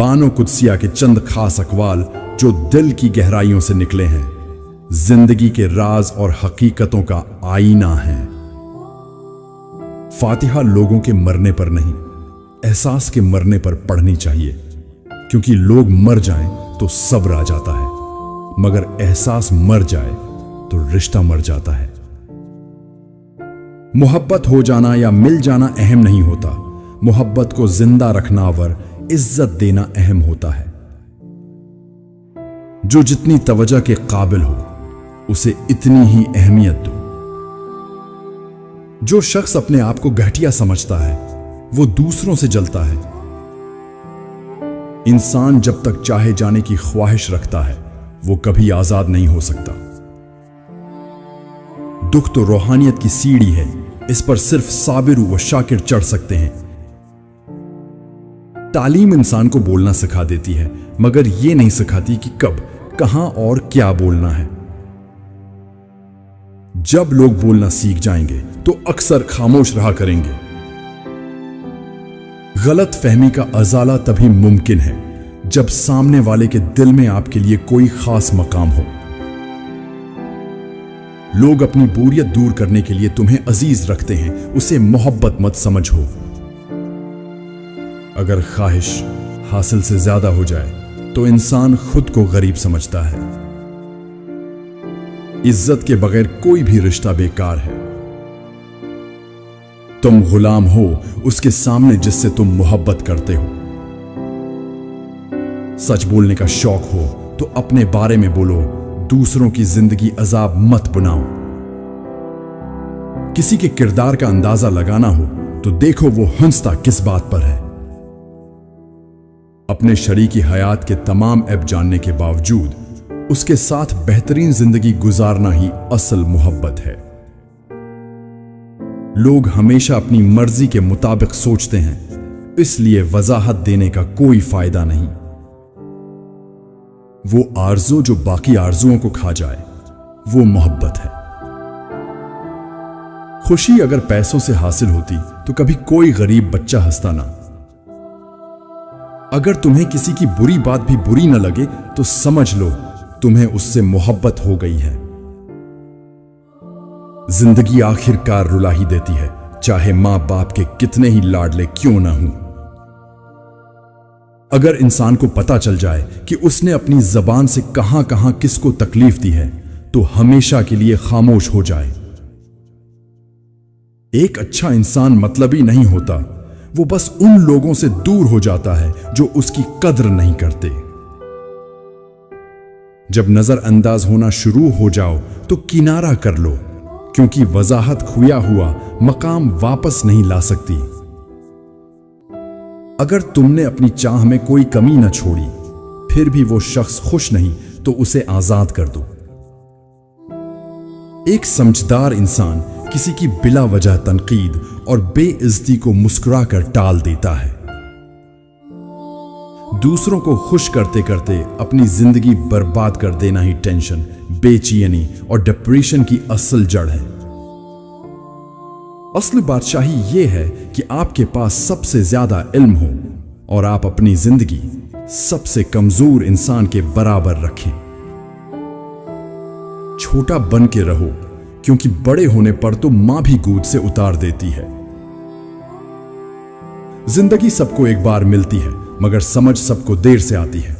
बानो कुदसिया के चंद खास अकवाल जो दिल की गहराइयों से निकले हैं, जिंदगी के राज और हकीकतों का आईना है। फातिहा लोगों के मरने पर नहीं, एहसास के मरने पर पढ़नी चाहिए, क्योंकि लोग मर जाएं तो सब्र आ जाता है, मगर एहसास मर जाए तो रिश्ता मर जाता है। मोहब्बत हो जाना या मिल जाना अहम नहीं होता, मोहब्बत को जिंदा रखना और इज्जत देना अहम होता है। जो जितनी तवज्जो के काबिल हो उसे इतनी ही अहमियत दो। जो शख्स अपने आप को घटिया समझता है वो दूसरों से जलता है। इंसान जब तक चाहे जाने की ख्वाहिश रखता है वो कभी आजाद नहीं हो सकता। दुख तो रूहानियत की सीढ़ी है, इस पर सिर्फ साबिर व शाकिर चढ़ सकते हैं। तालीम इंसान को बोलना सिखा देती है, मगर यह नहीं सिखाती कि कब, कहां और क्या बोलना है। जब लोग बोलना सीख जाएंगे तो अक्सर खामोश रहा करेंगे। गलत फहमी का अजाला तभी मुमकिन है जब सामने वाले के दिल में आपके लिए कोई खास मकाम हो। लोग अपनी बोरियत दूर करने के लिए तुम्हें अजीज रखते हैं, उसे मोहब्बत मत समझो। अगर ख्वाहिश हासिल से ज्यादा हो जाए तो इंसान खुद को गरीब समझता है। इज्जत के बगैर कोई भी रिश्ता बेकार है। तुम गुलाम हो उसके सामने जिससे तुम मोहब्बत करते हो। सच बोलने का शौक हो तो अपने बारे में बोलो, दूसरों की जिंदगी अजाब मत बनाओ। किसी के किरदार का अंदाजा लगाना हो तो देखो वो हंसता किस बात पर है। अपने शरीकी हयात के तमाम ऐब जानने के बावजूद उसके साथ बेहतरीन जिंदगी गुजारना ही असल मोहब्बत है। लोग हमेशा अपनी मर्जी के मुताबिक सोचते हैं, इसलिए वजाहत देने का कोई फायदा नहीं। वो आरज़ू जो बाकी आरज़ुओं को खा जाए वो मोहब्बत है। खुशी अगर पैसों से हासिल होती तो कभी कोई गरीब बच्चा हंसता ना। अगर तुम्हें किसी की बुरी बात भी बुरी न लगे तो समझ लो तुम्हें उससे मोहब्बत हो गई है। जिंदगी आखिरकार रुला ही देती है, चाहे मां बाप के कितने ही लाडले क्यों ना हों। अगर इंसान को पता चल जाए कि उसने अपनी जबान से कहां कहां किसको तकलीफ दी है तो हमेशा के लिए खामोश हो जाए। एक अच्छा इंसान मतलबी नहीं होता, वो बस उन लोगों से दूर हो जाता है जो उसकी कद्र नहीं करते। जब नजरअंदाज होना शुरू हो जाओ तो किनारा कर लो, क्योंकि वजाहत खोया हुआ मकाम वापस नहीं ला सकती। अगर तुमने अपनी चाह में कोई कमी न छोड़ी फिर भी वो शख्स खुश नहीं तो उसे आजाद कर दो। एक समझदार इंसान किसी की बिला वजह तनकीद और बेइज्जती को मुस्कुराकर टाल देता है। दूसरों को खुश करते करते अपनी जिंदगी बर्बाद कर देना ही टेंशन, बेचैनी और डिप्रेशन की असल जड़ है। असली बादशाही यह है कि आपके पास सबसे ज्यादा इल्म हो और आप अपनी जिंदगी सबसे कमजोर इंसान के बराबर रखें। छोटा बन के रहो, क्योंकि बड़े होने पर तो मां भी गोद से उतार देती है। जिंदगी सबको एक बार मिलती है, मगर समझ सबको देर से आती है।